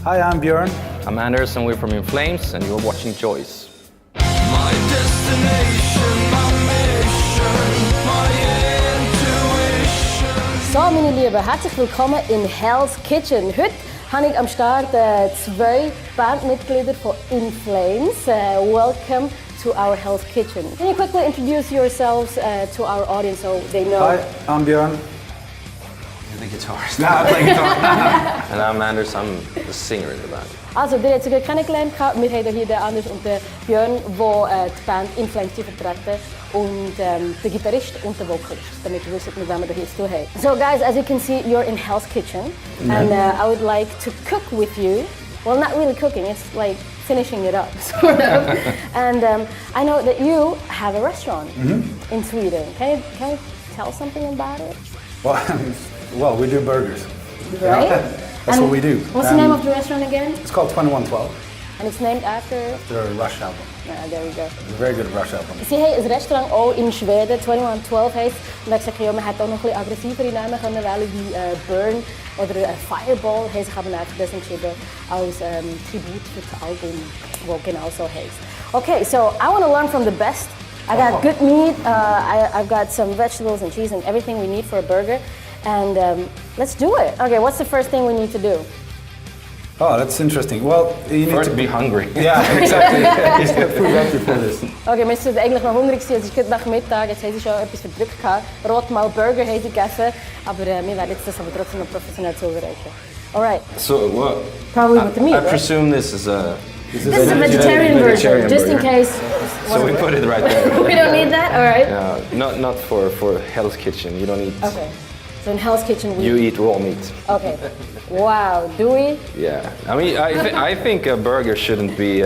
Hi, I'm Björn. I'm Anders and we're from In Flames and you're watching Joyce. My destination, my mission, my intuition. So, meine Lieben, herzlich willkommen in HELLS Kitchen. Heute habe ich am Start zwei Bandmitglieder von In Flames. Welcome to our HELLS Kitchen. Can you quickly introduce yourselves to our audience so they know? Hi, I'm Björn. The guitarist. No, I play guitar. And I'm Anders, I'm the singer in the band. Also, ihr habt sie kennengelernt. Wir haben hier den Anders und den Björn, die die Band In Flames vertreten. Und der Gitarrist und der Vocalist, damit ihr wisst, mit wem wir hier zu tun haben. So guys, as you can see, you're in HELLS Kitchen. And I would like to cook with you. Well, not really cooking, it's like finishing it up, sort of. And I know that you have a restaurant in Sweden. Can you tell something about it? Well, we do burgers. Right? That's what we do. What's the name of the restaurant again? It's called 2112. And it's named after? The Rush album. Yeah, there we go. It's a very good Rush album. Sie haben ein Restaurant auch in Schweden, 2112 heisst. Und ich gesagt, ja, man hätte auch noch ein bisschen aggressivere Namen können wählen, wie Burn oder Fireball. Haben sich aber nicht für das entschieden, als Tribut für das Album, das genau so heisst. Okay, so I want to learn from the best. I got good meat, I've got some vegetables and cheese and everything we need for a burger. And let's do it. Okay, what's the first thing we need to do? Oh, that's interesting. Well, you need First to be hungry. Yeah, exactly. He's got food ready for this. Okay, wir müssen eigentlich noch hungrig sein. Es ist gerade nach Mittag, jetzt haben sie schon etwas verdrückt gehabt. Rotmal Burger haben sie gegessen, aber wir werden jetzt das aber trotzdem noch professionell zubereiten. Alright. So what? Probably with the meat, I right? presume this is a... This is a vegetarian version, just in case. So we put it right there. We don't need that? Alright. Not for Hell's Kitchen, you don't eat... Okay. So in HELLS Kitchen we... You eat raw meat. Okay. Wow, do we? Yeah, I mean, I think a burger shouldn't be...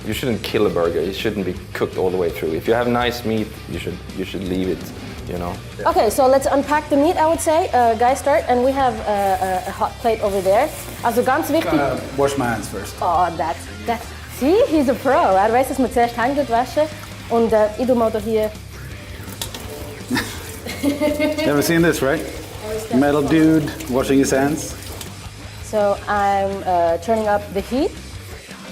you shouldn't kill a burger. It shouldn't be cooked all the way through. If you have nice meat, you should leave it, you know. Okay, so let's unpack the meat, I would say. Guys, start. And we have a hot plate over there. Also ganz wichtig... Wash my hands first. Oh, that's... See, he's a pro. Er weiß, dass man zuerst Hände waschen. Und ich tue mal hier... You ever seen this, right? Metal dude washing his hands. So I'm turning up the heat.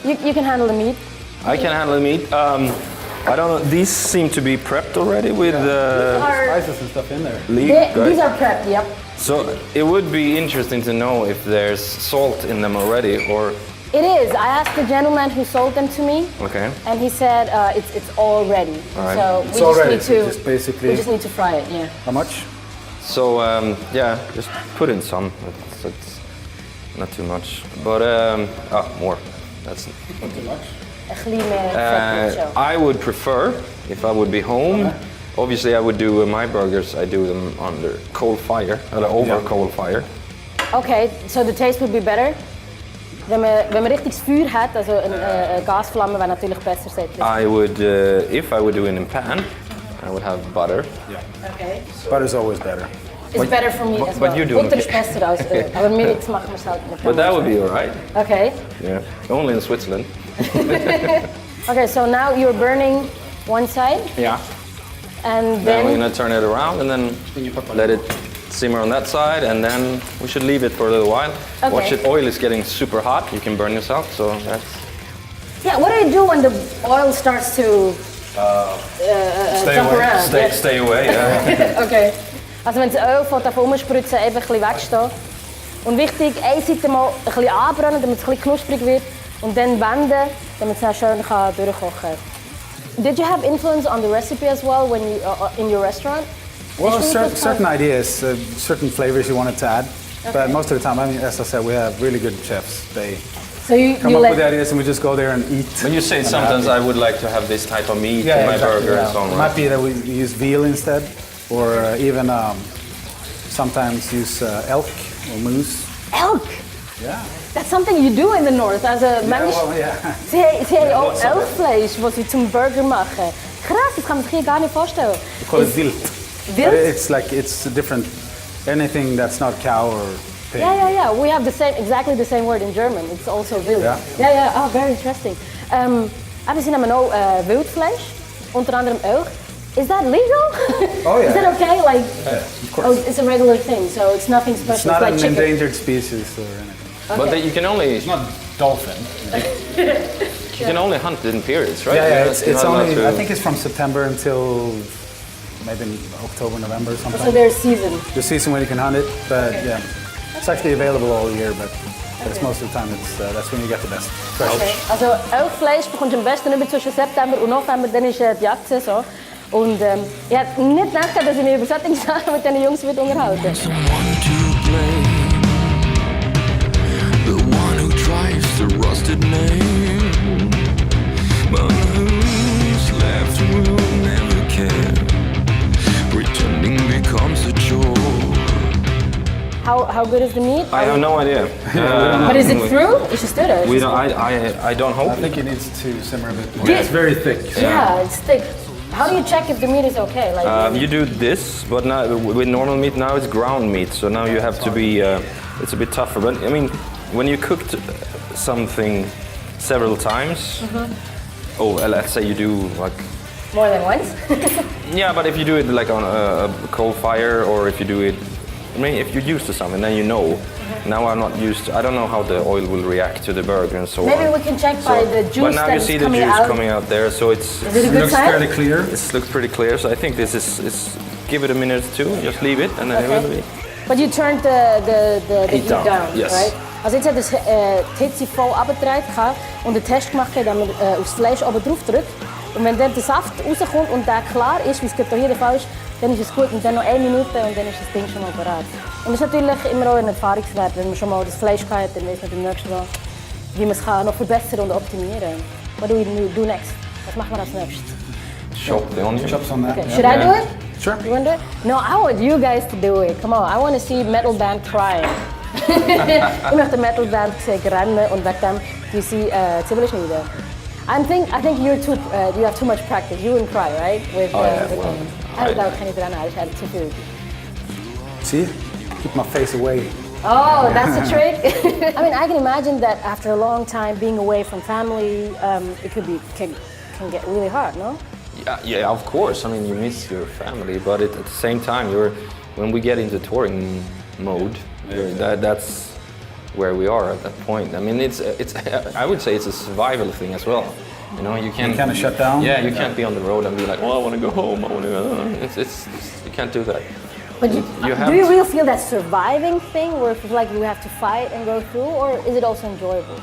You can handle the meat. I can handle the meat. I don't know, these seem to be prepped already with Spices and stuff in there. leek, right? These are prepped, yep. So it would be interesting to know if there's salt in them already, or... It is. I asked the gentleman who sold them to me. Okay. And he said it's all ready. All right. So It's all ready, we so just basically- just need to fry it, yeah. How much? So yeah, just put in some. It's not too much, but more. That's Not too much. A kleine I would prefer if I would be home. Obviously, I would do my burgers. I do them under coal fire, over coal fire. Okay, so the taste would be better. Wenn man richtiges Feuer hat, also eine Gasflamme wäre natürlich besser. I would, if I would do it in pan, I would have butter. Yeah. Okay. Butter's always better. It's better for me as well. But you do Butter ist besser als aber Milch machen wir es halt mit. But that would be alright. Okay. Yeah, only in Switzerland. Okay, so now you're burning one side. Yeah. And Then we're then gonna turn it around and then let it simmer on that side, and then we should leave it for a little while. Okay. Watch it. Oil is getting super hot. You can burn yourself, so that's... yeah, what do you do when the oil starts to jump around? Stay away, yeah. Okay. Also wenn das Öl von davon umspritzen, einfach ein bisschen wegstehen. Und wichtig, eine Seite mal ein bisschen anbrennen, damit es ein bisschen knusprig wird. Und dann wenden, damit es dann schön durchkochen kann. Did you have influence on the recipe as well when you in your restaurant? Well, certain ideas, certain flavors you wanted to add. But most of the time, I mean, as I said, we have really good chefs. They So you come up with the ideas and we just go there and eat. When you say and sometimes happy. I would like to have this type of meat Yeah, in my exactly, burger yeah. and so on, It right? might be that we use veal instead, or even sometimes use elk or moose. elk. Yeah. That's something you do in the north. Also manchmal, Yeah. sie haben auch Elchfleisch, was sie zum Burger machen. Krass, das kann man sich hier gar nicht vorstellen. We call it wild. Wild? But it's different. Anything that's not cow or pig. Yeah. We have exactly the same word in German. It's also wild. Yeah? Oh, very interesting. Aber sie nehmen auch Wildfleisch, unter anderem Elch. Is that legal? Oh yeah. Is that okay? Like, Yeah, of course. oh, it's a regular thing, so it's nothing special. It's not like an chicken. endangered species or anything. But you can only It's not dolphin. you can only hunt in periods, right? Yeah, You're it's not allowed only. to- I think it's from September until maybe October, November, or something. So there's season. The season when you can hunt it, but yeah, it's actually available all year. But it's most of the time that's when you get the best. Fresh. Okay. Also Elchfleisch bekommst du am besten über zwischen September und November, dann ist die Jagdsaison. Und ich hätte nicht gedacht, dass ich mich über solche Sachen mit diesen Jungs würde unterhalten. Someone to blame, the one who drives the rusted name, but who's left will never care. Pretending becomes a chore. How good is the meat? I have no idea. But is it through? Is it still We don't. I don't hope. I think it needs to simmer a bit more. Yeah. It's very thick. So. Yeah, it's thick. How do you check if the meat is okay? Like You do this, but now with normal meat now it's ground meat, so now you have to be. It's a bit tougher. But I mean, when you cooked something several times, let's say you do like. more than once? Yeah, but if you do it like on a coal fire, or if you do it, I mean, if you're used to something, then you know. Now I'm not used to, I don't know how the oil will react to the burger and so on. Maybe we can check by the juice But now you that's see the coming juice out. coming out there, so it's Is it a It good looks sign? fairly clear. it looks pretty clear. So I think this is give it a minute or two, just leave it, and then it will be. But you turned the heat down, down, yes. right? Also jetzt hat es die Hitze voll abgedreht und den Test gemacht, dass man aufs Fleisch oben drauf drückt. Und wenn dann der Saft rauskommt und der klar ist, wie es gerade hier der Fall ist, dann ist es gut. Und dann noch 1 Minute und dann ist das Ding schon mal bereit. Und das ist natürlich immer auch ein Erfahrungswert. Wenn man schon mal das Fleisch hat, dann weiß man beim nächsten Mal, wie man es kann noch verbessern und optimieren. What do we do next? Was machen wir als nächstes? Chop the onion. Chops on that. Okay. yeah. Should I do it? Sure. You want to do it? No, I want you guys to do it. Come on, I want to see Metalband crying. Ich möchte Metalband rennen und wegen dem die sie ziemlich schneiden. I think you're too, you have too much practice. You wouldn't cry, right? With, yeah, with well, I don't kann ich dran ich hatte zu viel. See, keep my face away. Oh, that's the trick. I mean, I can imagine that after a long time being away from family, it can get really hard, no? Yeah, of course. I mean, you miss your family, but at the same time, when we get into touring mode, that's where we are at that point. I mean, it's I would say it's a survival thing as well. You know, you can't kind of shut down. Yeah, you can't be on the road and be like, well, I want to go home. I want to. It's you can't do that. But You have do you to- really feel that surviving thing, where it's like you have to fight and go through, or is it also enjoyable?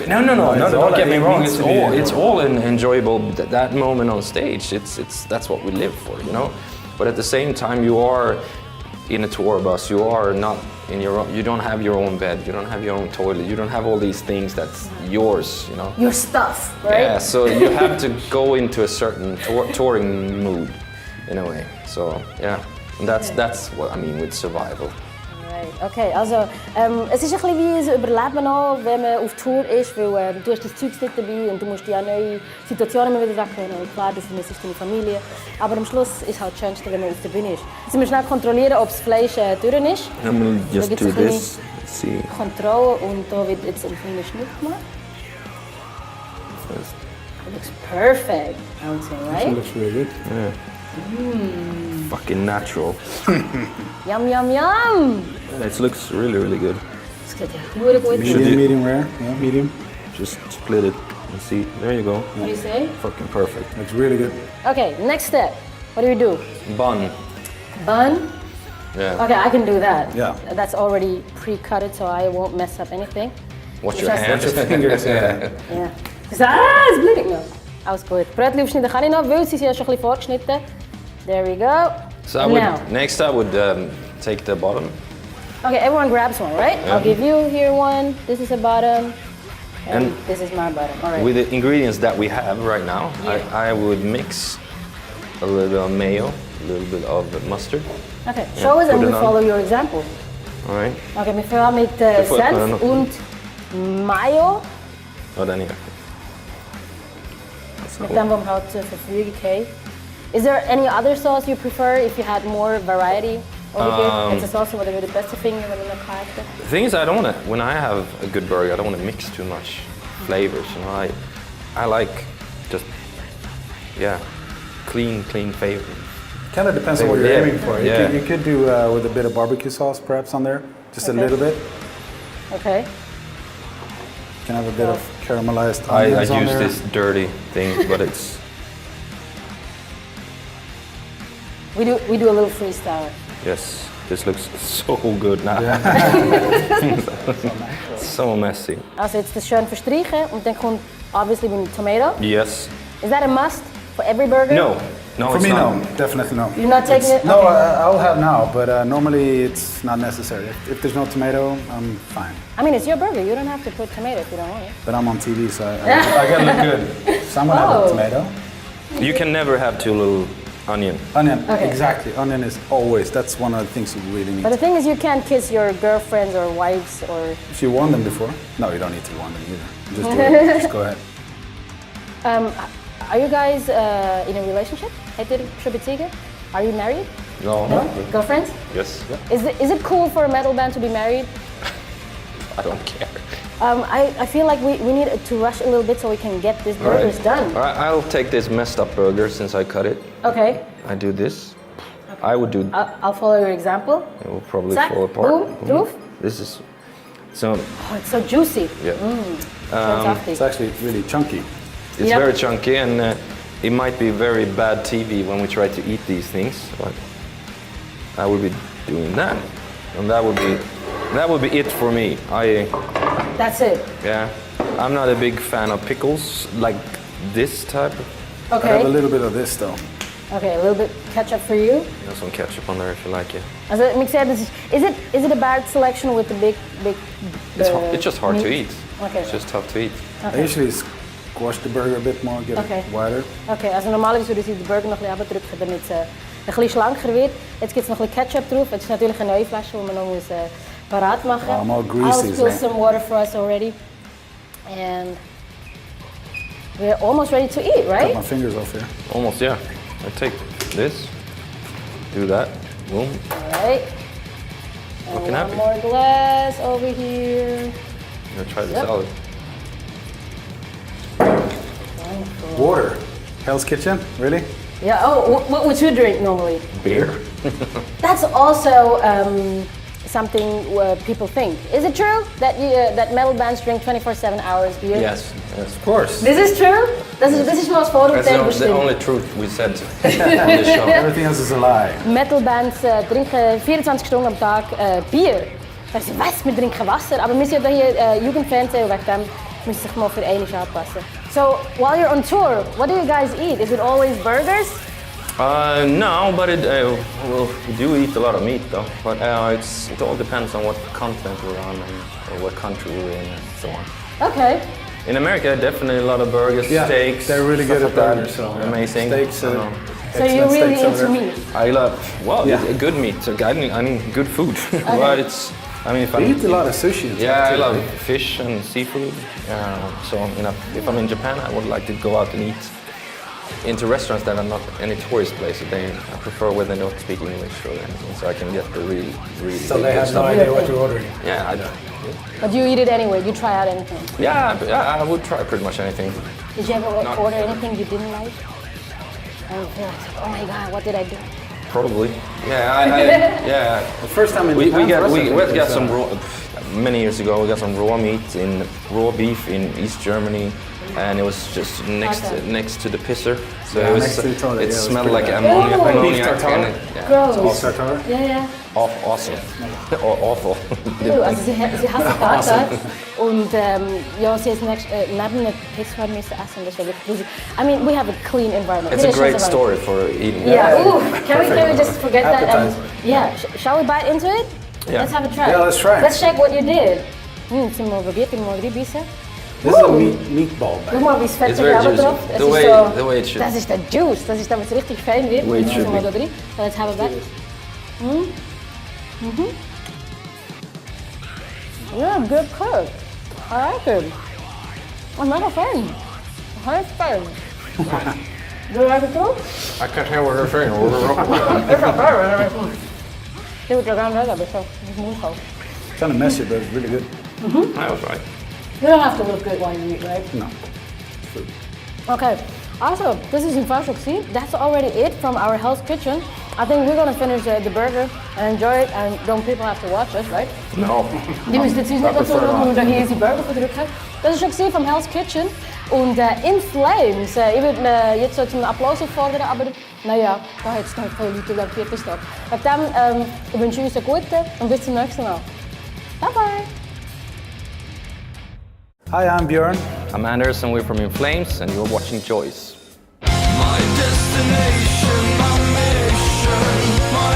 No. it's all Don't get me it wrong. needs It's to be all enjoyable. That moment on stage, that's what we live for, you know. But at the same time, you are in a tour bus. You are not in your own. You don't have your own bed. You don't have your own toilet. You don't have all these things that's yours, you know. Your stuff, right? Yeah. So you have to go into a certain touring mood, in a way. So yeah, and that's what I mean with survival. Right. Okay, also es ist ein bisschen wie ein Überleben auch, wenn man auf Tour ist, weil du hast das Zeug nicht dabei und du musst dir an neue Situationen immer wieder wegkommen. Und klar, du vermisst deine Familie, aber am Schluss ist halt das Schönste, wenn man auf der Bühne ist. Jetzt müssen wir schnell kontrollieren, ob das Fleisch durch ist. I'm gonna just just do do this. this. See. Kontrolle und da wird jetzt ein kleiner Schnitt gemacht. It looks perfect, I would say, It right? looks really good. Fucking natural. Yum, yum, yum! It looks really good. Das geht ja really gut. Medium rare. Yeah, medium. Just split it and see. There you go. What do you say? Fucking perfect. It's really good. Okay, next step. What do we do? Bun. Bun? Yeah. Okay, I can do that. Yeah. That's already pre-cutted, so I won't mess up anything. Watch your Just- hands. Watch your fingers. Yeah. Yeah. It's bleeding now. Alles gut. Brötchen aufschneiden kann ich noch, weil sie sind ja schon ein bisschen vorgeschnitten. There we go. So I Now. would, next I would take the bottom. Okay, everyone grabs one, right? Yeah. I'll give you here one. This is a bottom. And, And this is my bottom. All right. With the ingredients that we have right now, I would mix a little bit of mayo, a little bit of mustard. Okay, show us and put we it on. follow your example. All right. Okay, wir fangen mit Bevor- Senf und Mayo. Oh, then yeah. Mit dem, was wir halt zur Verfügung haben. Is there any other sauce you prefer if you had more variety over here? It's a sauce where the best thing when you make The thing is, I don't want to. When I have a good burger, I don't want to mix too much flavors. You know, I like just clean flavor. Kind of depends on what you're Yeah. aiming for. Yeah. You could do with a bit of barbecue sauce perhaps on there, just a Okay. little bit. Okay. Can have a bit of caramelized I onions on use there. this dirty thing, but it's... We do a little freestyle. Yes, this looks so good now. So messy. Also jetzt das schön verstrichen und dann kommt obviously we need tomato. Yes. Is that a must for every burger? No. No, For it's me, not. no, definitely no. You're not taking it? No, Okay. I'll have now, but normally it's not necessary. If there's no tomato, I'm fine. I mean, it's your burger. You don't have to put tomato if you don't want it. But I'm on TV, so I gotta look good. So I'm gonna have a tomato. You can never have too little onion. Onion, Okay. exactly. Onion is always, that's one of the things you really need. But the thing is, you can't kiss your girlfriends or wives or... If you warm them before, no, you don't need to warm them either. Just do it. Just go ahead. Are you guys in a relationship? Are you married? No. Girlfriends? Yes. Is it cool for a metal band to be married? I don't care. I feel like we need to rush a little bit so we can get these burgers done. All right, I'll take this messed up burger since I cut it. Okay. I do this. I would do. I'll follow your example. It will probably Zack, fall apart. boom, doof. This is so. Oh, it's so juicy. Yeah. Fantastic. It's actually really chunky. It's Yep. very chunky, and it might be very bad TV when we try to eat these things, but I will be doing that, and that would be it for me. That's it. Yeah, I'm not a big fan of pickles like this type. I have a Okay. little bit of this though. Okay, a little bit ketchup for you. There's some ketchup on there if you like it. Also, is it a bad selection with the big? It's just hard to meat? eat. Okay. It's just tough to eat. I usually squash the burger a bit more, get Okay. it wider. Okay, also normalerweise würde ich die Burger noch ein bisschen abdrücken, damit es ein bisschen schlanker wird. Jetzt gibt es noch ein bisschen Ketchup drauf. Es ist natürlich eine neue Flasche, die wir noch parat machen. Oh, more greasy, I'll spill so. some water for us already. And we're almost ready to eat, Cut right? my fingers off here. Almost, yeah. I take this, do that, boom. Alright. And Looking one happy. more glass over here. I'm gonna try the Yep. salad. Water. Hell's Kitchen, really? Yeah, oh, what would you drink normally? Beer. That's also something people think. Is it true that that metal bands drink 24/7 hours beer? Yes, yes. Of course. This is true? This is zoals That's the bestimmt. only truth we said on the show. Everything else is a lie. Metal bands drinken 24 Stunden am Tag Bier. Das ist, was? Wir trinken Wasser. Aber wir sind ja hier Jugendfernsehen und wegen dem müssen sich mal für einmal anpassen. So, while you're on tour, what do you guys eat? Is it always burgers? No, but well, we do eat a lot of meat though. But it all depends on what continent we're on or what country we're in and so on. Okay. In America, definitely a lot of burgers, Yeah, steaks. they're really stuff good like at that. burgers, so, yeah. Amazing. Steaks, I know. So you're excellent really steaks over into there. meat? I love, well, Yeah. good meat. So I mean good food. But it's, I mean, if We I'm, eat a lot of sushi. and yeah, stuff, I too, love right? fish and seafood. So if I'm in Japan, I would like to go out and eat into restaurants that are not any tourist places. I prefer when they don't speak English or anything, so I can get the really So good they have no stuff. idea what you're ordering. Yeah, But you eat it anyway, you try out anything. yeah, I would try pretty much anything. Did you ever Not- order anything you didn't like? And feel like, oh my god, what did I do? Probably. Yeah, yeah. The first time in We Japan for us, I we think, got is, some raw, many years ago. We got some raw meat in raw beef in East Germany, and it was just next to the pisser. So Yeah, it was next to the toilet, it yeah, it was smelled pretty like bad. ammonia. Ooh. ammonia Beef tartare? and yeah, Gross. all tartare. Ja, ja. awesome or awful. Also sie hassen Tartar und ja, sie ist neben einer Pizza müssen essen, das war wirklich riesig. I mean, we have a clean environment. It's a Hier ist great scheiße story for eating. Yeah, ooh, can we just forget that? Appetizer. Yeah, shall we bite into it? Yeah. Let's have a try. Yeah, let's try. Let's check what you did. Sind wir probiert, mal reinbeissen. This is a meatball Guck bag. mal, wie es fett It's very drauf juicy. drauf. Es The ist way- so, the way it should. Das ist der Juice, das ist damit es richtig fein wird. way it should Mal be. da drin. So, let's have a bite. Yeah, good cook. I like it. I'm not a fan. I'm fan. Do you like it too? I can't hear what you're saying. It's not bad. See what you're going to do, but so it's more so. It's kind of messy, but it's really good. That was right. You don't have to look good while you eat, right? No. Okay. Also, this is in Fashok. See, that's already it from our Hell's Kitchen. I think we're gonna finish the burger and enjoy it, and don't people have to watch us, right? No. Die müssen jetzt uns nicht dazu schauen, wir hier unsere Burger verdrücken. Das war schon vom HELLS Kitchen und In Flames. Ich würde jetzt so zum Applaus auffordern, aber naja, da hat es noch viele Leute, die am Viertelstag. Wegen dem ich wünsche uns einen guten und bis zum nächsten Mal. Bye bye! Hi, I'm Björn. I'm Anders and we're from In Flames and you're watching Joyce. My destination, my mission, my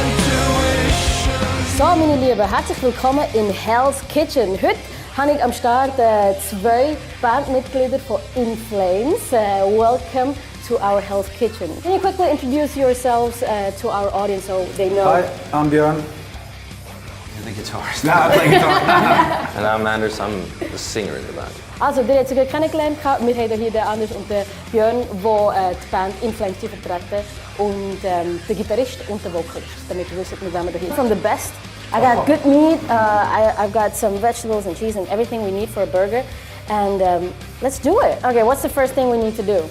intuition. So, meine Lieben, herzlich willkommen in HELLS Kitchen. Heute habe ich am Start zwei Bandmitglieder von In Flames. Welcome to our HELLS Kitchen. Can you quickly introduce yourselves to our audience so they know? Hi, I'm Björn. You're the guitarist. No, I play guitar. And I'm Anders, I'm the singer in the band. Also, ihr habt sie kennengelernt. Wir haben hier den Anders und den Björn, die die Band In Flames vertreten. Und der Gitarrist und der Vocalist, damit ihr wisst, mit wem wir hier sind. From the best. I got good meat, I've got some vegetables and cheese and everything we need for a burger. And let's do it. Okay, what's the first thing we need to do?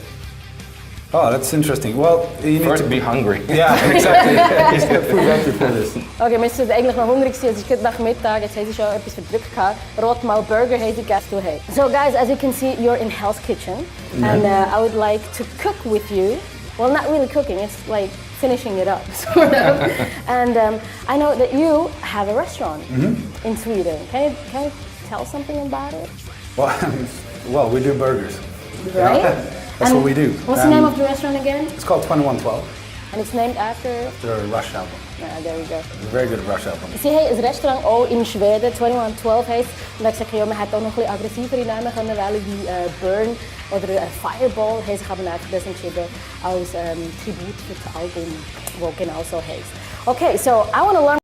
Oh, that's interesting. Well, you need First to be hungry. Yeah, exactly. He's got food right before this. Okay, wir sind eigentlich noch hungrig, es ist gerade nach Mittag, jetzt haben sie schon etwas verdrückt gehabt. Rotmal Burger haben sie gegessen. Hey. So guys, as you can see, you're in HELLS Kitchen. And I would like to cook with you. Well, not really cooking, it's like finishing it up, sort of. And I know that you have a restaurant in Sweden. Can you tell something about it? Well, we do burgers. Right? That's what we do. What's the name of the restaurant again? It's called 2112. And it's named after? The Rush album. There we go. It's a very good Rush album. Sie haben ein Restaurant auch in Schweden, 2112 heisst. Und ich gesagt, ja, man hätte auch noch ein bisschen aggressivere Namen können wählen, wie Burn oder Fireball. Haben sich aber nicht für das entschieden, als Tribut für das Album, das genau so heisst. Okay, so I want to learn